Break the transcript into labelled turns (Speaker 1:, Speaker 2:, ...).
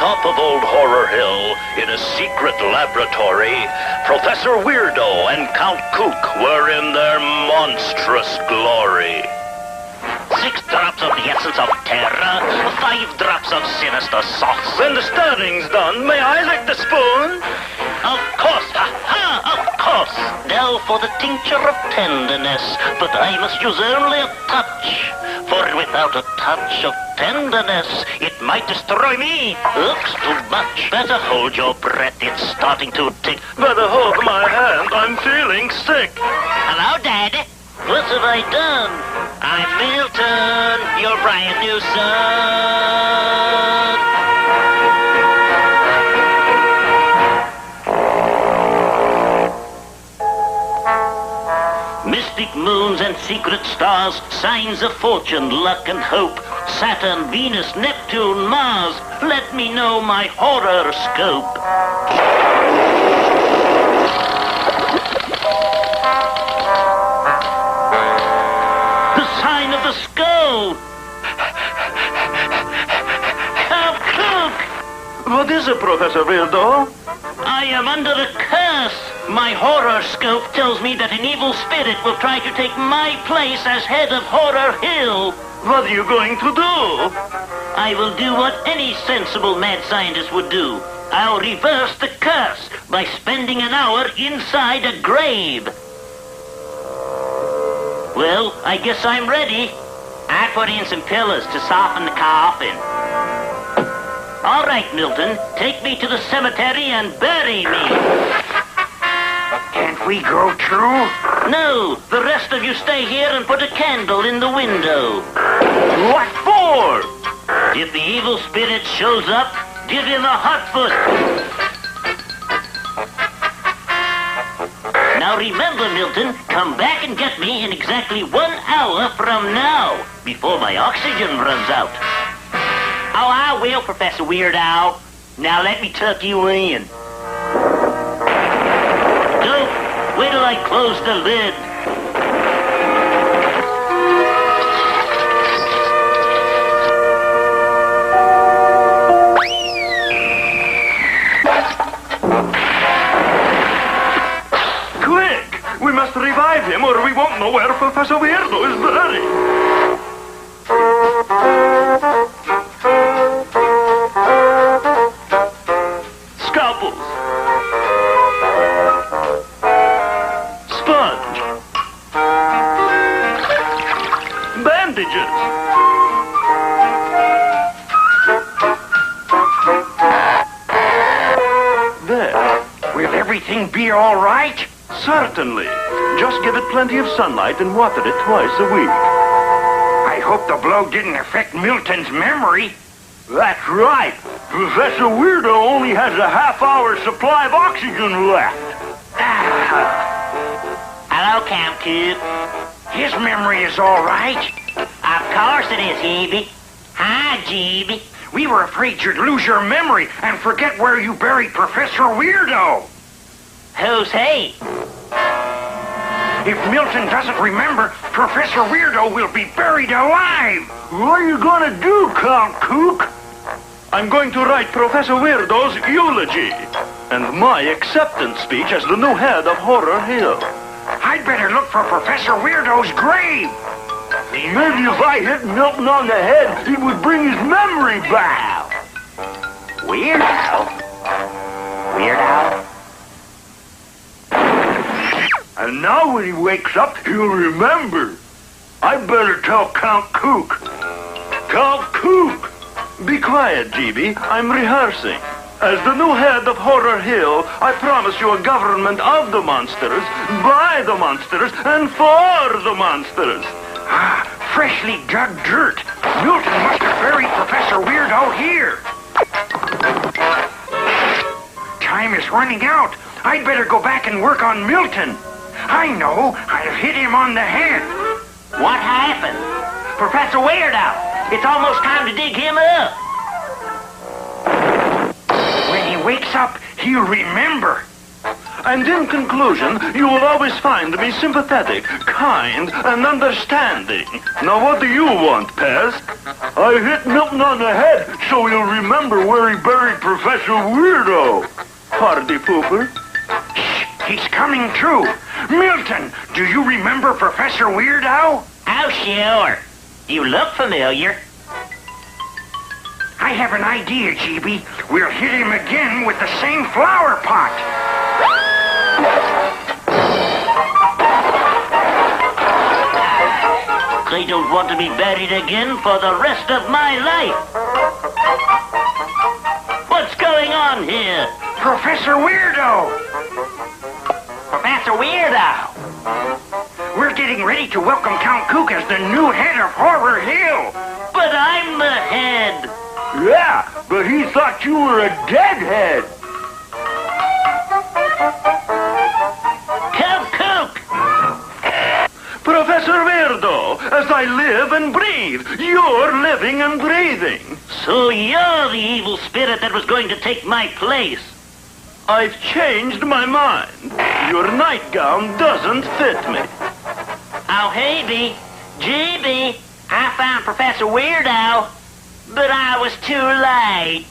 Speaker 1: top of old Horror Hill, in a secret laboratory, Professor Weirdo and Count Kook were in their monstrous glory.
Speaker 2: 6 drops of the essence of terror, 5 drops of sinister sauce.
Speaker 1: When the stirring's done, may I lick the spoon?
Speaker 2: Of course, of course. Now for the tincture of tenderness, but I must use only a touch. For without a touch of tenderness, it might destroy me. Oops, too much. Better hold your breath, it's starting to tick.
Speaker 1: Better hold my hand, I'm feeling sick.
Speaker 2: Hello, Daddy. What have I done? I'm Milton, your brand new son. Mystic moons and secret stars, signs of fortune, luck and hope. Saturn, Venus, Neptune, Mars, let me know my horoscope. Sign of the skull. Count Kook!
Speaker 1: What is it, Professor Weirdo?
Speaker 2: I am under a curse. My horoscope tells me that an evil spirit will try to take my place as head of Horror Hill.
Speaker 1: What are you going to do?
Speaker 2: I will do what any sensible mad scientist would do. I'll reverse the curse by spending an hour inside a grave. Well, I guess I'm ready. I put in some pillars to soften the coffin. All right, Milton, take me to the cemetery and bury me.
Speaker 3: Can't we go too?
Speaker 2: No, the rest of you stay here and put a candle in the window.
Speaker 1: What for?
Speaker 2: If the evil spirit shows up, give him a hot foot. Now remember, Milton, come back and get me in exactly 1 hour from now, before my oxygen runs out. Oh, I will, Professor Weirdo. Now let me tuck you in. Don't wait till I close the lid.
Speaker 1: We must revive him or we won't know where Professor Weirdo is buried. Scalpels. Sponge. Bandages. There.
Speaker 3: Will everything be all right?
Speaker 1: Certainly. Just give it plenty of sunlight and water it twice a week.
Speaker 3: I hope the blow didn't affect Milton's memory.
Speaker 1: That's right. Professor Weirdo only has a half-hour supply of oxygen left.
Speaker 2: Hello, Count Kook.
Speaker 3: His memory is all right.
Speaker 2: Of course it is, Hebe. Hi, Jeebie.
Speaker 3: We were afraid you'd lose your memory and forget where you buried Professor Weirdo.
Speaker 2: Who's he?
Speaker 3: If Milton doesn't remember, Professor Weirdo will be buried alive.
Speaker 1: What are you going to do, Count Kook? I'm going to write Professor Weirdo's eulogy and my acceptance speech as the new head of Horror Hill.
Speaker 3: I'd better look for Professor Weirdo's grave.
Speaker 1: Maybe if I hit Milton on the head, he would bring his memory back.
Speaker 2: Weirdo? Weirdo?
Speaker 1: And now when he wakes up, he'll remember. I better tell Count Kook. Count Kook! Be quiet, GB. I'm rehearsing. As the new head of Horror Hill, I promise you a government of the monsters, by the monsters, and for the monsters.
Speaker 3: Ah, freshly dug dirt. Milton must have buried Professor Weirdo here. Time is running out. I'd better go back and work on Milton. I know. I've hit him on the head.
Speaker 2: What happened? Professor Weirdo, it's almost time to dig him up.
Speaker 3: When he wakes up, he'll remember.
Speaker 1: And in conclusion, you will always find me sympathetic, kind, and understanding. Now what do you want, Pez? I hit Milton on the head so he'll remember where he buried Professor Weirdo. Party pooper.
Speaker 3: Shh, he's coming true. Milton, do you remember Professor Weirdo?
Speaker 2: Oh, sure. You look familiar.
Speaker 3: I have an idea, GB. We'll hit him again with the same flower pot.
Speaker 2: I don't want to be buried again for the rest of my life. What's going on here?
Speaker 3: Professor Weirdo!
Speaker 2: Professor Weirdo!
Speaker 3: We're getting ready to welcome Count Kook as the new head of Horror Hill.
Speaker 2: But I'm the head.
Speaker 1: Yeah, but he thought you were a deadhead.
Speaker 2: Count Kook!
Speaker 1: Professor Weirdo, as I live and breathe, you're living and breathing.
Speaker 2: So you're the evil spirit that was going to take my place.
Speaker 1: I've changed my mind. Your nightgown doesn't fit me.
Speaker 2: Oh, hey, GB, I found Professor Weirdo, but I was too late.